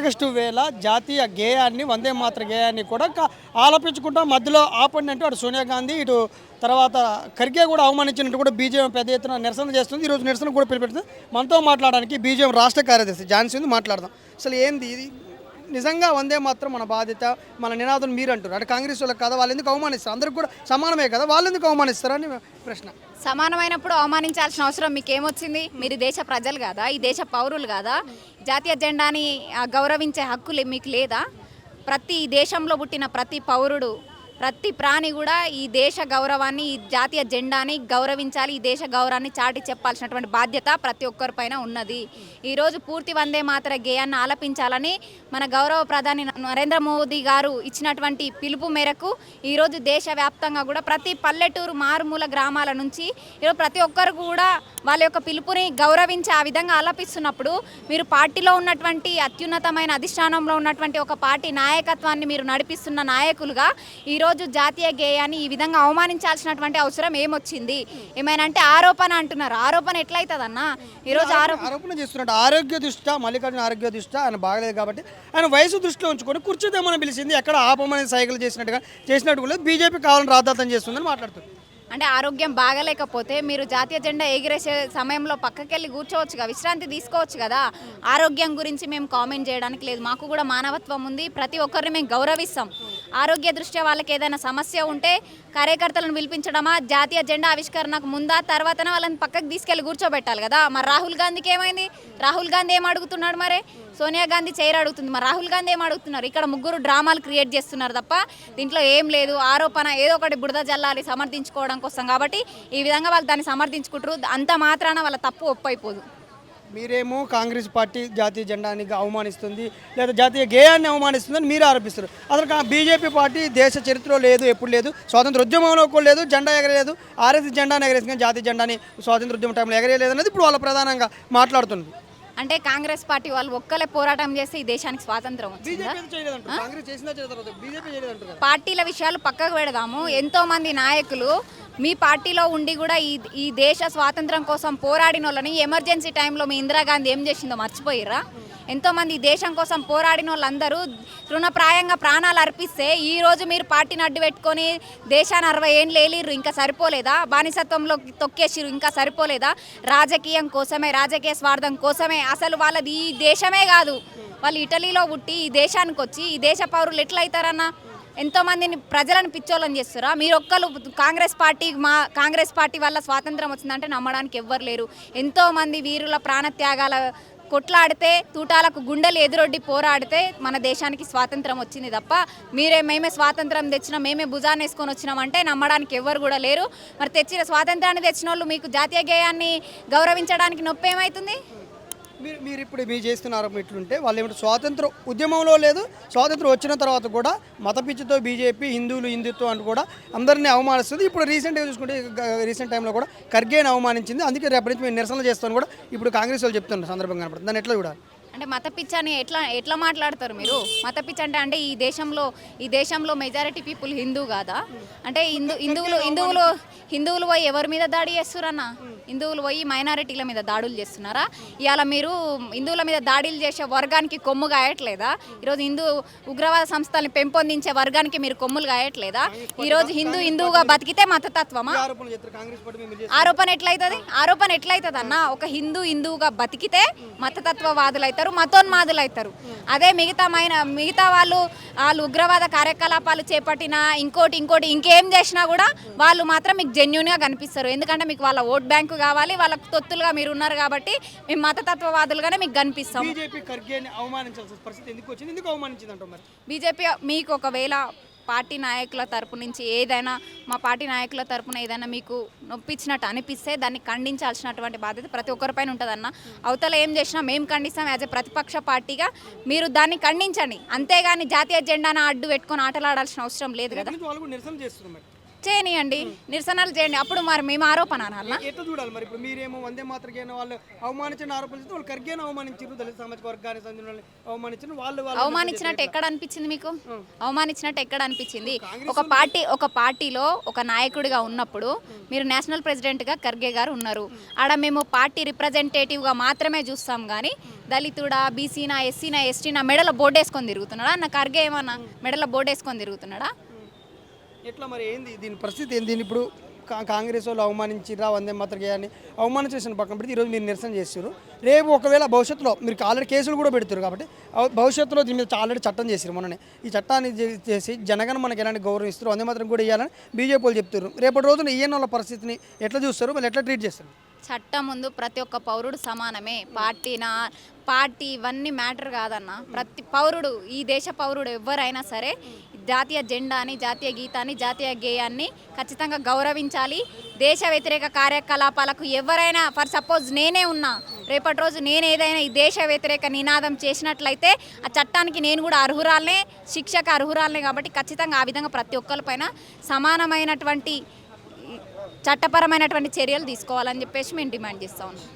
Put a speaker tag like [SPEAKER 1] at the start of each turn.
[SPEAKER 1] August వేళ జాతీయ గేయాన్ని వందే మాతర గేయాన్ని కూడా ఆలపించుకుంటా మధ్యలో ఆపండి అంటూ అటు సోనియా గాంధీ ఇటు తర్వాత ఖర్గే కూడా అవమానించినట్టు కూడా బీజేపీ పెద్ద ఎత్తున నిరసన చేస్తుంది. ఈరోజు నిరసన కూడా పిలిపెడుతుంది. మనతో మాట్లాడడానికి బీజేపీ రాష్ట్ర కార్యదర్శి ఝాన్సీ ఉంది. మాట్లాడదాం. అసలు ఏంది ఇది? నిజంగా వందే మాత్రం మన బాధ్యత, మన నినాదం మీరు అంటారు. అంటే కాంగ్రెస్ వాళ్ళకి కదా, వాళ్ళు ఎందుకు అవమానిస్తారు? అందరికి కూడా సమానమే కదా, వాళ్ళు ఎందుకు అవమానిస్తారని ప్రశ్న.
[SPEAKER 2] సమానమైనప్పుడు అవమానించాల్సిన అవసరం మీకేమొచ్చింది? మీరు దేశ ప్రజలు కాదా? ఈ దేశ పౌరులు కాదా? జాతీయ జెండాని గౌరవించే హక్కు మీకు లేదా? ప్రతి దేశంలో పుట్టిన ప్రతి పౌరుడు, ప్రతి ప్రాణి కూడా ఈ దేశ గౌరవాన్ని, ఈ జాతీయ జెండాని గౌరవించాలి. ఈ దేశ గౌరవాన్ని చాటి చెప్పాల్సినటువంటి బాధ్యత ప్రతి ఒక్కరిపైన ఉన్నది. ఈరోజు పూర్తి వందే మాతర గేయాన్ని ఆలపించాలని మన గౌరవ ప్రధాని నరేంద్ర మోదీ గారు ఇచ్చినటువంటి పిలుపు మేరకు ఈరోజు దేశవ్యాప్తంగా కూడా ప్రతి పల్లెటూరు, మారుమూల గ్రామాల నుంచి ఈరోజు ప్రతి ఒక్కరు కూడా వాళ్ళ యొక్క పిలుపుని గౌరవించి ఆ విధంగా ఆలపిస్తున్నప్పుడు మీరు పార్టీలో ఉన్నటువంటి అత్యున్నతమైన అధిష్టానంలో ఉన్నటువంటి ఒక పార్టీ నాయకత్వాన్ని మీరు నడిపిస్తున్న నాయకులుగా ఈరోజు జాతీయ గేయాన్ని ఈ విధంగా అవమానించాల్సినటువంటి అవసరం ఏమొచ్చింది? ఏమైనా అంటే ఆరోపణ అంటున్నారు. ఆరోపణ ఎట్లయితుందన్న? ఈరోజు
[SPEAKER 1] ఆరోపణ చేస్తున్నట్టు ఆరోగ్య దృష్ట్యా, మల్లికార్జున ఆరోగ్య దృష్ట్యా ఆయన బాగలేదు కాబట్టి ఆయన వయసు దృష్టిలో ఉంచుకొని కుర్చీదేమని పిలిచింది, ఎక్కడ ఆపమని సైకిల్ చేసినట్టు కూడా బీజేపీ కావాలని రాద్దాతం చేస్తుందని మాట్లాడుతుంది.
[SPEAKER 2] అంటే ఆరోగ్యం బాగలేకపోతే మీరు జాతీయ జెండా ఎగిరేసే సమయంలో పక్కకెళ్ళి కూర్చోవచ్చుగా, విశ్రాంతి తీసుకోవచ్చు కదా. ఆరోగ్యం గురించి మేము కామెంట్ చేయడానికి లేదు. మాకు కూడా మానవత్వం ఉంది. ప్రతి ఒక్కరిని మేము గౌరవిస్తాం. ఆరోగ్య దృష్ట్యా వాళ్ళకి ఏదైనా సమస్య ఉంటే కార్యకర్తలను పిలిపించడమా, జాతీయ జెండా ఆవిష్కరణకు ముందా తర్వాతనే వాళ్ళని పక్కకు తీసుకెళ్ళి కూర్చోబెట్టాలి కదా. మరి రాహుల్ గాంధీకి ఏమైంది? రాహుల్ గాంధీ ఏం అడుగుతున్నాడు? మరి సోనియా గాంధీ చైర్ అడుగుతుంది. మరి రాహుల్ గాంధీ ఏం అడుగుతున్నారు? ఇక్కడ ముగ్గురు డ్రామాలు క్రియేట్ చేస్తున్నారు తప్ప దీంట్లో ఏం లేదు. ఆరోపణ ఏదో ఒకటి బురద జల్లాలి సమర్థించుకోవడం కోసం. కాబట్టి ఈ విధంగా వాళ్ళు దాన్ని సమర్థించుకుంటారు. అంత మాత్రాన వాళ్ళ తప్పు ఒప్పైపోదు.
[SPEAKER 1] మీరేమో కాంగ్రెస్ పార్టీ జాతీయ జెండాని అవమానిస్తుంది, లేదా జాతీయ గేయాన్ని అవమానిస్తుందని మీరు ఆరోపిస్తారు. అసలు బీజేపీ పార్టీ దేశ చరిత్రలో లేదు, ఎప్పుడు లేదు, స్వాతంత్ర ఉద్యమంలో కూడా లేదు, జెండా ఎగరలేదు. ఆర్ఎస్ జెండాని ఎగరేసింది కానీ జాతీయ జెండాని స్వాతంత్ర ఉద్యమ టైంలో ఎగరేయలేదు అనేది ఇప్పుడు వాళ్ళ ప్రధానంగా మాట్లాడుతుంది.
[SPEAKER 2] అంటే కాంగ్రెస్ పార్టీ వాళ్ళు ఒక్కలే పోరాటం చేస్తే ఈ దేశానికి స్వాతంత్రం వచ్చిందా? పార్టీల విషయాలు పక్కకు పెడదాము. ఎంతో మంది నాయకులు మీ పార్టీలో ఉండి కూడా ఈ దేశ స్వాతంత్రం కోసం పోరాడిన వాళ్ళని ఎమర్జెన్సీ టైంలో మీ ఇందిరాగాంధీ ఏం చేసిందో మర్చిపోయిర్రా? ఎంతోమంది దేశం కోసం పోరాడిన వాళ్ళందరూ తృణప్రాయంగా ప్రాణాలు అర్పిస్తే ఈరోజు మీరు పార్టీని అడ్డు పెట్టుకొని దేశాన్ని 60 ఏళ్ళు ఏలిర్రు, ఇంకా సరిపోలేదా? బానిసత్వంలో తొక్కేసిరు, ఇంకా సరిపోలేదా? రాజకీయం కోసమే, రాజకీయ స్వార్థం కోసమే. అసలు వాళ్ళది ఈ దేశమే కాదు. వాళ్ళు ఇటలీలో పుట్టి ఈ దేశానికి వచ్చి ఈ దేశ పౌరులు ఎట్లయితారన్న? ఎంతోమందిని ప్రజలను పిచ్చోళ్ళని చేస్తారా? మీరు ఒక్కరు కాంగ్రెస్ పార్టీ వల్ల స్వాతంత్రం వచ్చిందంటే నమ్మడానికి ఎవ్వరు లేరు. ఎంతోమంది వీరుల ప్రాణత్యాగాల కొట్లాడితే, తూటాలకు గుండెలు ఎదురొడ్డి పోరాడితే మన దేశానికి స్వాతంత్రం వచ్చింది తప్ప మేమే స్వాతంత్రం తెచ్చినాం, మేమే భుజాన్ని వేసుకొని వచ్చినామంటే నమ్మడానికి ఎవ్వరు కూడా లేరు. మరి తెచ్చిన స్వాతంత్రాన్ని తెచ్చిన వాళ్ళు మీకు జాతీయ గేయాన్ని గౌరవించడానికి నొప్పి ఏమవుతుంది?
[SPEAKER 1] మీరు ఇప్పుడు మీరు చేస్తున్నారు ఇట్లుంటే వాళ్ళు ఏమిటి స్వాతంత్ర ఉద్యమంలో లేదు, స్వాతంత్రం వచ్చిన తర్వాత కూడా మత పిచ్చితో బీజేపీ హిందుత్వం అంటూ కూడా అందరినీ అవమానిస్తుంది. ఇప్పుడు రీసెంట్గా చూసుకుంటే రీసెంట్ టైంలో కూడా ఖర్గేని అవమానించింది. అందుకే రేపటి నుంచి మేము నిరసనలు చేస్తాను కూడా ఇప్పుడు కాంగ్రెస్ వాళ్ళు చెప్తున్నారు సందర్భంగా కనపడుతుంది. దాన్ని ఎట్లా చూడాలి?
[SPEAKER 2] అంటే మత పిచ్చి అని ఎట్లా మాట్లాడతారు మీరు? మత పిచ్చి అంటే ఈ దేశంలో మెజారిటీ పీపుల్ హిందూ కాదా? అంటే హిందువులు పోయి ఎవరి మీద దాడి చేస్తున్నారన్న? హిందువులు పోయి మైనారిటీల మీద దాడులు చేస్తున్నారా? ఇవాళ మీరు హిందువుల మీద దాడులు చేసే వర్గానికి కొమ్ము గాయట్లేదా? ఈరోజు ఉగ్రవాద సంస్థల్ని పెంపొందించే వర్గానికి మీరు కొమ్ములు గాయట్లేదా? ఈరోజు హిందువుగా బతికితే మతతత్వమా? ఆరోపణ ఎట్లయితుంది అన్న? ఒక హిందువుగా బతికితే మతతత్వవాదులు అవుతారు, మతోన్మాదులు అవుతారు. అదే మిగతా వాళ్ళు ఉగ్రవాద కార్యకలాపాలు చేపట్టినా ఇంకోటి ఇంకేం చేసినా కూడా వాళ్ళు మాత్రం మీకు జెన్యూన్గా కనిపిస్తారు. ఎందుకంటే మీకు వాళ్ళ ఓట్ బ్యాంకు కావాలి, వాళ్ళకు తొత్తులుగా మీరు ఉన్నారు కాబట్టి మేము మతతత్వవాదులుగానే మీకు కనిపిస్తాం. బీజేపీ మీకు ఒకవేళ పార్టీ నాయకుల తరపు నుంచి మా పార్టీ నాయకుల తరపున ఏదైనా మీకు నొప్పించినట్టు అనిపిస్తే దాన్ని ఖండించాల్సినటువంటి బాధ్యత ప్రతి ఒక్కరిపైన ఉంటుందన్న. అవతల ఏం చేసినా మేము ఖండిస్తాం. యాజ్ ఎ ప్రతిపక్ష పార్టీగా మీరు దాన్ని ఖండించండి. అంతేగాని జాతీయ జెండాను అడ్డు పెట్టుకొని ఆటలాడాల్సిన అవసరం లేదు కదా. చేయనియండి, నిరసనలు చేయండి, అప్పుడు మరి మేము ఆరోపణ అనాలనా?
[SPEAKER 1] ఎట్లా చూడాలి మరి? ఇప్పుడు మీరేమో వందే మాత్రకేన వాళ్ళు అవమానించిన ఆరోపణ చేస్తే వాళ్ళు ఖర్గేని అవమానించారు, దళిత సామాజిక వర్గానికి చెందిన వాళ్ళని అవమానించిన వాళ్ళు
[SPEAKER 2] అవమానించినట్టు ఎక్కడ అనిపించింది మీకు? అవమానించినట్టు ఎక్కడ అనిపించింది? ఒక పార్టీలో ఒక నాయకుడిగా ఉన్నప్పుడు మీరు నేషనల్ ప్రెసిడెంట్గా ఖర్గే గారు ఉన్నారు. ఆడ మేము పార్టీ రిప్రజెంటేటివ్గా మాత్రమే చూస్తాం కానీ దళితుడా, బీసీనా, ఎస్సీనా, ఎస్టీనా మెడలో బోర్డు వేసుకొని తిరుగుతున్నాడా? నా ఖర్గే ఏమన్నా మెడలో బోర్డు వేసుకొని తిరుగుతున్నాడా?
[SPEAKER 1] ఎట్లా మరి ఏంది దీని పరిస్థితి ఏంది? దీన్ని ఇప్పుడు కాంగ్రెస్ వాళ్ళు అవమానించిరా వందే మాత్రం అని అవమానించేసిన పక్కన పెడితే ఈరోజు మీరు నిరసన చేస్తారు. రేపు ఒకవేళ భవిష్యత్తులో మీరు ఆల్రెడీ కేసులు కూడా పెడతారు కాబట్టి భవిష్యత్తులో దీని మీద ఆల్రెడీ చట్టం చేశారు మొన్ననే. ఈ చట్టాన్ని చేసి జనగణ మనకి ఎలాంటి గౌరవం ఇస్తారు, వందే మాత్రం కూడా ఇవ్వాలని బీజేపీ వాళ్ళు చెప్తారు. రేపటి రోజున ఈయన వాళ్ళ పరిస్థితిని ఎట్లా చూస్తారు, మళ్ళీ ఎట్లా ట్రీట్ చేస్తారు?
[SPEAKER 2] చట్టం ముందు ప్రతి ఒక్క పౌరుడు సమానమే. పార్టీ ఇవన్నీ మ్యాటర్ కాదన్న. ప్రతి పౌరుడు, ఈ దేశ పౌరుడు ఎవరైనా సరే జాతీయ జెండాని, జాతీయ గీతాన్ని, జాతీయ గేయాన్ని ఖచ్చితంగా గౌరవించాలి. దేశ వ్యతిరేక కార్యకలాపాలకు ఎవరైనా, ఫర్ సపోజ్ నేనే ఉన్నా, రేపటి రోజు నేను ఏదైనా ఈ దేశ వ్యతిరేక నినాదం చేసినట్లయితే ఆ చట్టానికి నేను కూడా అర్హురాలనే, శిక్షకు అర్హురాలనే. కాబట్టి ఖచ్చితంగా ఆ విధంగా ప్రతి ఒక్కరిపైన సమానమైనటువంటి చట్టపరమైనటువంటి చర్యలు తీసుకోవాలని చెప్పేసి మేము డిమాండ్ చేస్తూ ఉన్నాం.